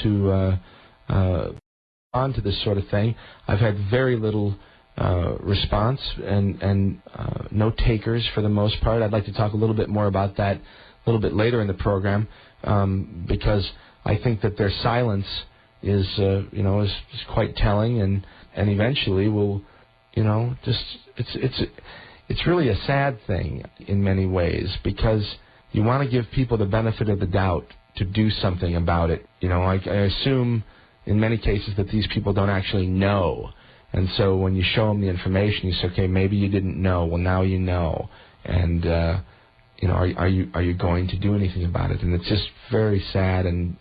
to on to this sort of thing. I've had very little response and no takers for the most part. I'd like to talk a little bit more about that a little bit later in the program, because I think that their silence is quite telling, and eventually will, just it's really a sad thing in many ways, because you want to give people the benefit of the doubt to do something about it. I assume in many cases that these people don't actually know. And so when you show them the information, you say, okay, maybe you didn't know. Well, now you know. And, are you going to do anything about it? And it's just very sad and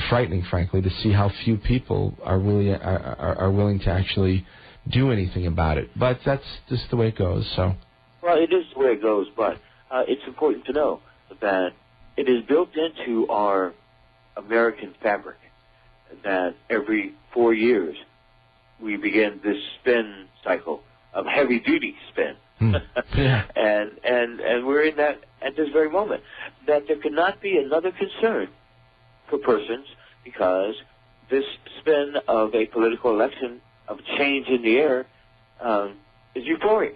frightening, frankly, to see how few people are really are willing to actually do anything about it. But that's just the way it goes. So. Well, it is the way it goes, but it's important to know that it is built into our American fabric that every 4 years we begin this spin cycle of heavy-duty spin. Yeah. and we're in that at this very moment, that there cannot be another concern for persons, because this spin of a political election, of change in the air, is euphoric.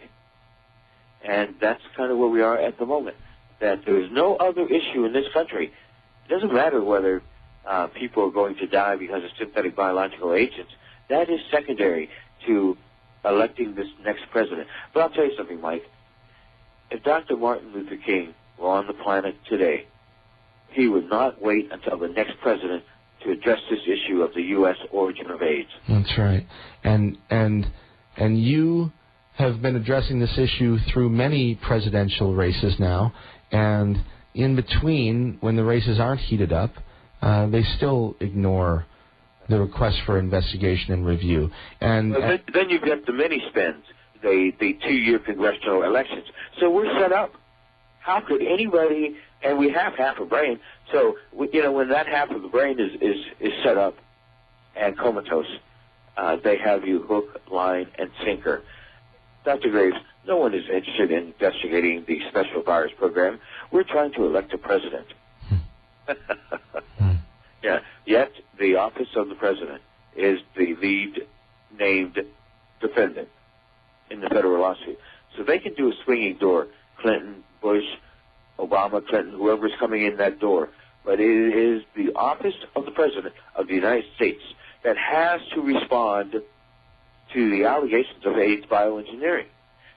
And that's kind of where we are at the moment, that there is no other issue in this country. It doesn't matter whether people are going to die because of synthetic biological agents. That is secondary to electing this next president. But I'll tell you something, Mike. If Dr. Martin Luther King were on the planet today, he would not wait until the next president to address this issue of the U.S. origin of AIDS. That's right. And you have been addressing this issue through many presidential races now, and in between, when the races aren't heated up, they still ignore the request for investigation and review. And then you get the mini spins, the 2-year congressional elections. So we're set up. How could anybody, and we have half a brain, so when that half of the brain is set up and comatose, they have you hook, line, and sinker. Dr. Graves, no one is interested in investigating the special virus program. We're trying to elect a president. Yeah. Yet the office of the president is the lead named defendant in the federal lawsuit. So they can do a swinging door, Clinton, Bush, Obama, Clinton, whoever's coming in that door. But it is the office of the president of the United States that has to respond to the allegations of AIDS bioengineering.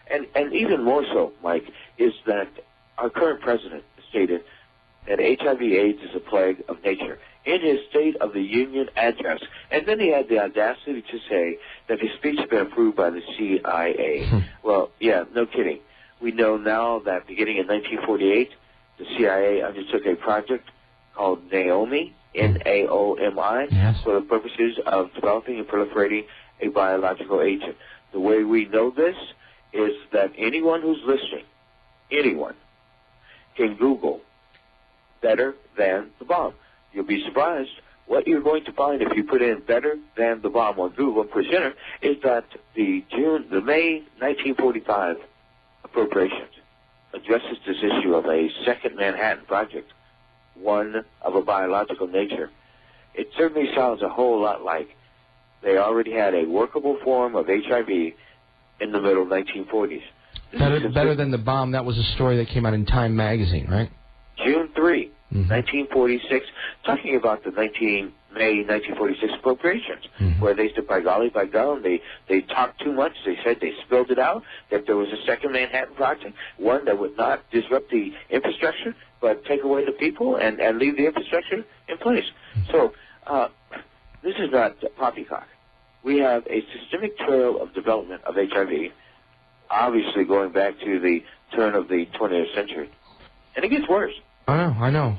And even more so, Mike, is that our current president stated that HIV AIDS is a plague of nature in his State of the Union address. And then he had the audacity to say that his speech had been approved by the CIA. Well, yeah, no kidding. We know now that beginning in 1948, the CIA undertook a project called Naomi, N-A-O-M-I, yes, for the purposes of developing and proliferating a biological agent. The way we know this is that anyone who's listening, anyone, can Google better than the bomb. You'll be surprised what you're going to find if you put in better than the bomb on Google and push enter, is that the May 1945 appropriations addresses this issue of a second Manhattan Project, one of a biological nature. It certainly sounds a whole lot like they already had a workable form of HIV in the middle 1940s. Better than the bomb, that was a story that came out in Time magazine, right? June 3, 1946, talking about the May 1946 appropriations, where they said, by golly, they talked too much. They said they spilled it out, that there was a second Manhattan Project, one that would not disrupt the infrastructure, but take away the people and leave the infrastructure in place. So this is not poppycock. We have a systemic trail of development of HIV, obviously going back to the turn of the 20th century. And it gets worse. I know.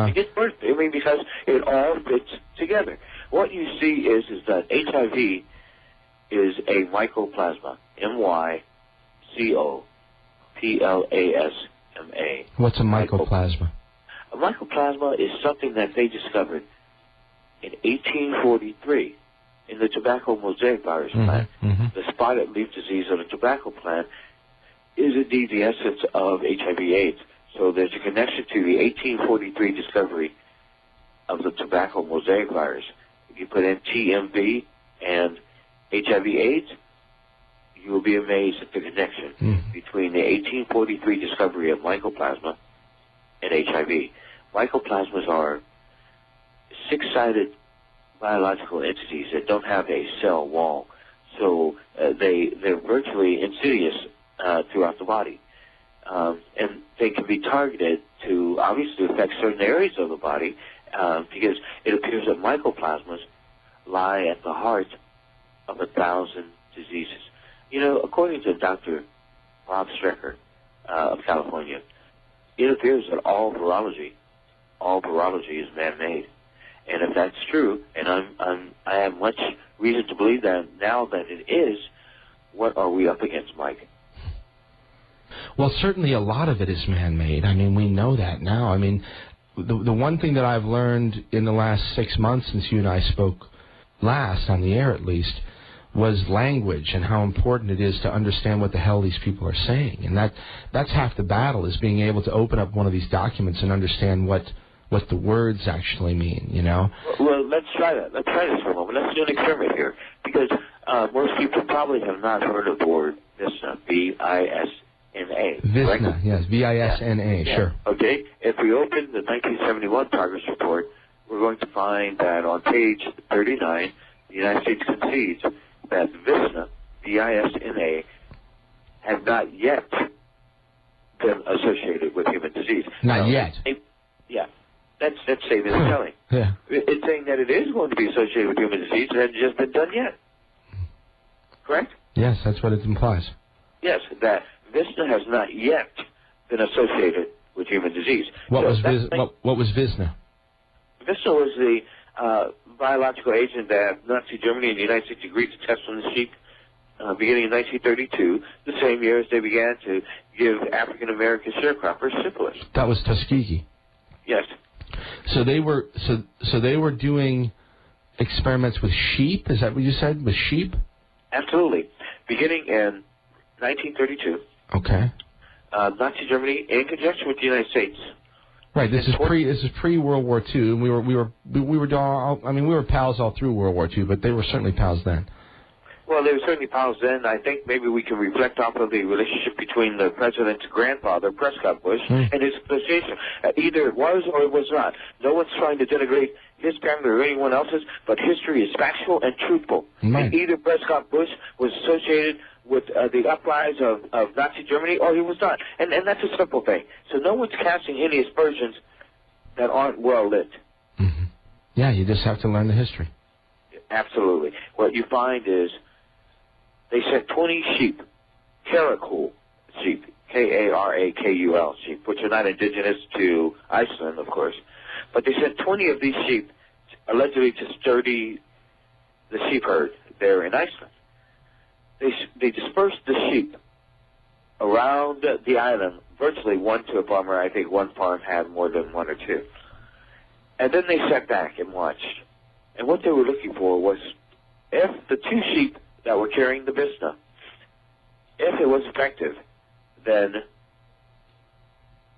It gets worse, I mean, because it all fits together. What you see is that HIV is a mycoplasma, M-Y-C-O-P-L-A-S-M-A. What's a mycoplasma? A mycoplasma is something that they discovered in 1843 in the tobacco mosaic virus plant. The spotted leaf disease of the tobacco plant is indeed the essence of HIV/AIDS. So there's a connection to the 1843 discovery of the tobacco mosaic virus. If you put in TMV and HIV AIDS, you will be amazed at the connection between the 1843 discovery of mycoplasma and HIV. Mycoplasmas are six-sided biological entities that don't have a cell wall, so they're virtually insidious throughout the body, and they can be targeted to obviously affect certain areas of the body, because it appears that mycoplasmas lie at the heart of 1,000 diseases. You know, according to Dr. Bob Strecker of California, it appears that all virology is man-made. And if that's true, and I have much reason to believe that now that it is, what are we up against, Mike? Well, certainly a lot of it is man-made. I mean, we know that now. I mean, the one thing that I've learned in the last 6 months since you and I spoke last, on the air at least, was language and how important it is to understand what the hell these people are saying. And that's half the battle, is being able to open up one of these documents and understand what the words actually mean, you know? Well, let's try that. Let's try this for a moment. Let's do an experiment here, because most people probably have not heard of the word VISNA, V-I-S-N-A. VISNA, right? yes, V-I-S-N-A, yeah. sure. Okay, if we open the 1971 Progress Report, we're going to find that on page 39, the United States concedes that VISNA, V-I-S-N-A, had not yet been associated with human disease. Not yet? Yeah. That's saying it's telling. Yeah. It's saying that it is going to be associated with human disease. It hasn't just been done yet. Correct? Yes, that's what it implies. Yes, that VISNA has not yet been associated with human disease. What was VISNA? VISNA was the biological agent that Nazi Germany and the United States agreed to test on the sheep beginning in 1932, the same year as they began to give African-American sharecroppers syphilis. That was Tuskegee. Yes. So they were doing experiments with sheep. Is that what you said? With sheep? Absolutely. Beginning in 1932. Okay. Nazi Germany, in conjunction with the United States. Right. This is pre World War II, and we were pals all through World War II, but they were certainly pals then. Well, they were certainly pals then. I think maybe we can reflect off of the relationship between the president's grandfather, Prescott Bush, and his association. Either it was or it was not. No one's trying to denigrate his family or anyone else's, but history is factual and truthful. Right. And either Prescott Bush was associated with the uprise of Nazi Germany, or he was not. And that's a simple thing. So no one's casting any aspersions that aren't well lit. Mm-hmm. Yeah, you just have to learn the history. Absolutely. What you find is they sent 20 sheep, Karakul sheep, K-A-R-A-K-U-L sheep, which are not indigenous to Iceland, of course. But they sent 20 of these sheep, allegedly to sturdy the sheep herd there in Iceland. They dispersed the sheep around the island, virtually one to a farmer. I think one farm had more than one or two. And then they sat back and watched. And what they were looking for was, if the two sheep that were carrying the VISNA, if it was effective, then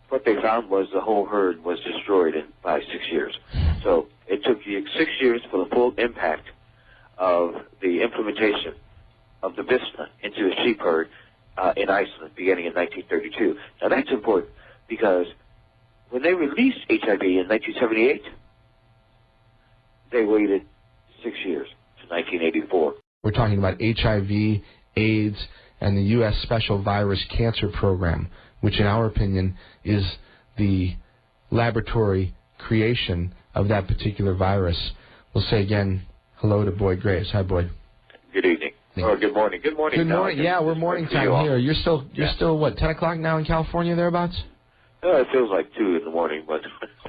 what they found was the whole herd was destroyed in 5-6 years. So it took 6 years for the full impact of the implementation of the VISNA into a sheep herd in Iceland beginning in 1932. Now that's important, because when they released HIV in 1978, they waited 6 years to 1984. We're talking about HIV, AIDS, and the U.S. Special Virus Cancer Program, which in our opinion is the laboratory creation of that particular virus. We'll say again, hello to Boyd Graves. Hi, Boyd. Good evening. Or good morning. Good morning. Good morning. Yeah, we're morning time here. You're still what, 10 o'clock now in California, thereabouts? It feels like 2 in the morning, but...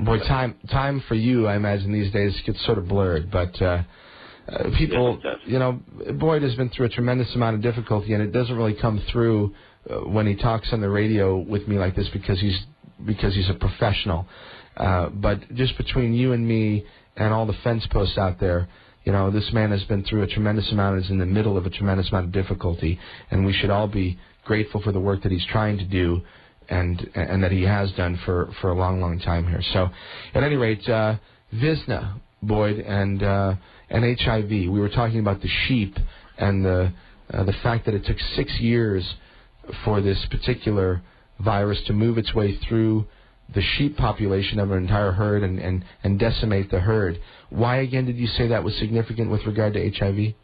Boy, time for you, I imagine, these days gets sort of blurred, but people, you know, Boyd has been through a tremendous amount of difficulty, and it doesn't really come through when he talks on the radio with me like this because he's a professional. But just between you and me and all the fence posts out there, you know, this man has been through a tremendous amount, is in the middle of a tremendous amount of difficulty, and we should all be grateful for the work that he's trying to do and that he has done for a long, long time here. So, at any rate, Visna, Boyd, and HIV. We were talking about the sheep and the fact that it took 6 years for this particular virus to move its way through the sheep population of an entire herd and decimate the herd. Why, again, did you say that was significant with regard to HIV?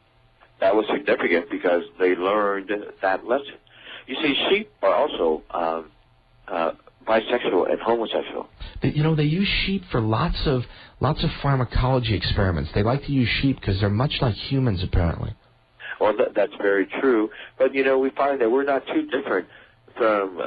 That was significant because they learned that lesson. You see, sheep are also bisexual and homosexual. They use sheep for lots of pharmacology experiments. They like to use sheep because they're much like humans, apparently. Well, that's very true. But, we find that we're not too different from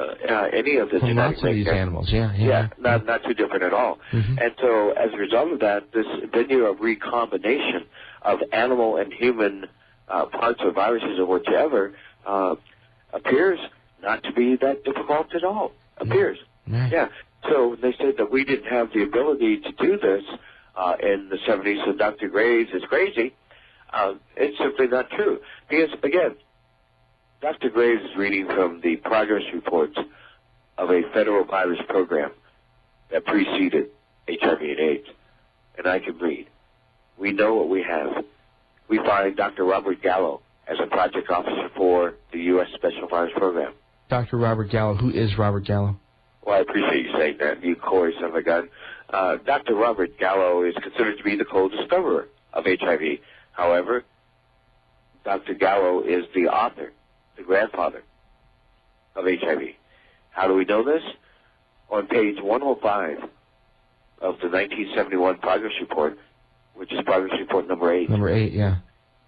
any of the from genetic lots of these animals, yeah. Not too different at all. Mm-hmm. And so, as a result of that, this venue of recombination of animal and human parts of viruses or whichever appears not to be that difficult at all. Appears. Mm-hmm. Yeah. So they said that we didn't have the ability to do this in the 70s, so Dr. Graves is crazy. It's simply not true. Because, again, Dr. Graves is reading from the progress reports of a federal virus program that preceded HIV and AIDS. And I can read. We know what we have. We find Dr. Robert Gallo as a project officer for the U.S. Special Virus Program. Dr. Robert Gallo. Who is Robert Gallo? Well, I appreciate you saying that. You coy son of a gun. Dr. Robert Gallo is considered to be the co-discoverer of HIV. However, Dr. Gallo is the author, the grandfather of HIV. How do we know this? On page 105 of the 1971 Progress Report, which is Progress Report number 8. Number 8, yeah.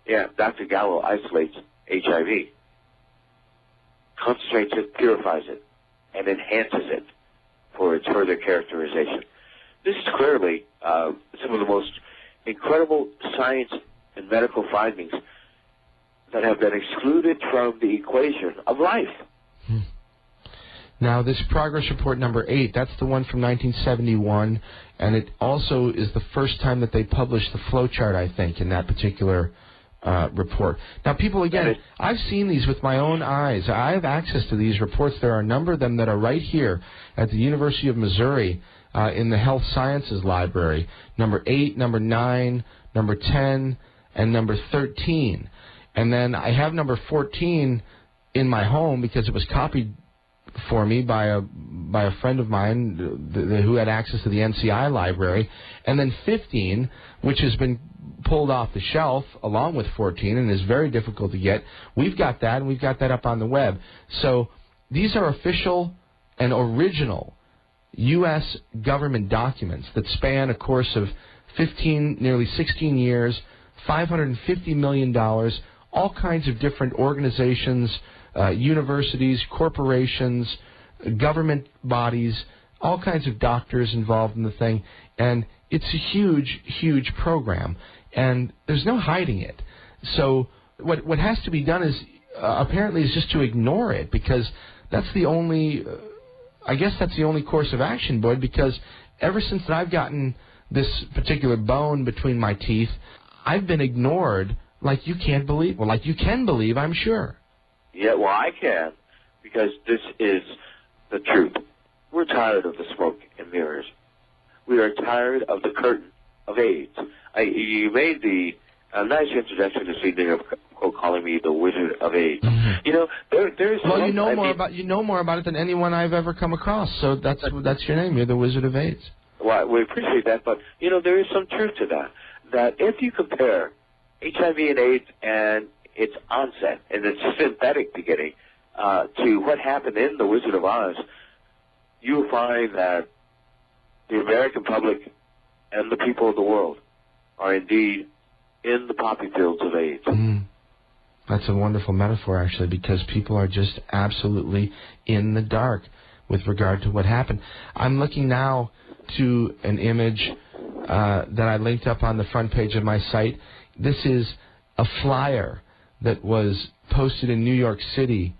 Yeah, Dr. Gallo isolates HIV, concentrates it, purifies it, and enhances it for its further characterization. This is clearly some of the most incredible science and medical findings that have been excluded from the equation of life. Now, this Progress Report number 8, that's the one from 1971, and it also is the first time that they published the flowchart, I think, in that particular report. Now, people, again, I've seen these with my own eyes. I have access to these reports. There are a number of them that are right here at the University of Missouri in the Health Sciences Library, number 8, number 9, number 10, and number 13. And then I have number 14 in my home because it was copied for me by a friend of mine who had access to the NCI library. And then 15, which has been pulled off the shelf along with 14 and is very difficult to get. We've got that, and we've got that up on the web. So these are official and original U.S. government documents that span a course of 15, nearly 16 years, $550 million, all kinds of different organizations, universities, corporations, government bodies, all kinds of doctors involved in the thing. And it's a huge, huge program, and there's no hiding it. So what has to be done is, apparently, is just to ignore it, because that's the only, I guess that's the only course of action, Boyd, because ever since I've gotten this particular bone between my teeth, I've been ignored like you can't believe. Well, like you can believe, I'm sure. Yeah, well, I can, because this is the truth. We're tired of the smoke and mirrors. We are tired of the curtain of AIDS. You made the nice introduction this evening of calling me the Wizard of AIDS. Mm-hmm. You know, there's well, you know more about it than anyone I've ever come across. So that's your name. You're the Wizard of AIDS. Well, we appreciate that, but you know, there is some truth to that. That if you compare HIV and AIDS and its onset and its synthetic beginning to what happened in The Wizard of Oz, you will find that the American public and the people of the world are indeed in the poppy fields of AIDS. Mm. That's a wonderful metaphor, actually, because people are just absolutely in the dark with regard to what happened. I'm looking now to an image that I linked up on the front page of my site. This is a flyer that was posted in New York City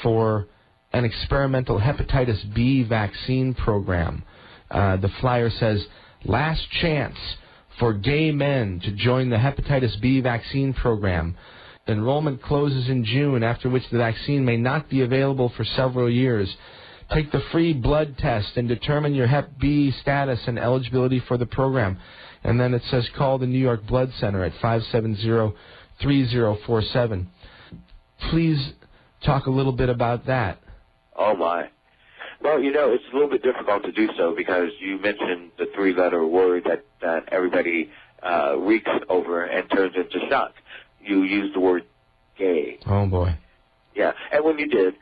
for an experimental hepatitis B vaccine program. The flyer says, "Last chance for gay men to join the hepatitis B vaccine program. Enrollment closes in June, after which the vaccine may not be available for several years. Take the free blood test and determine your Hep B status and eligibility for the program." And then it says call the New York Blood Center at 570-3047. Please talk a little bit about that. Oh, my. Well, you know, it's a little bit difficult to do so because you mentioned the three-letter word that everybody reeks over and turns into shock. You used the word gay. Oh, boy. Yeah, and when you did,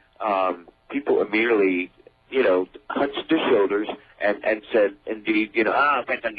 people immediately, you know, hunched their shoulders and said, indeed, you know, but the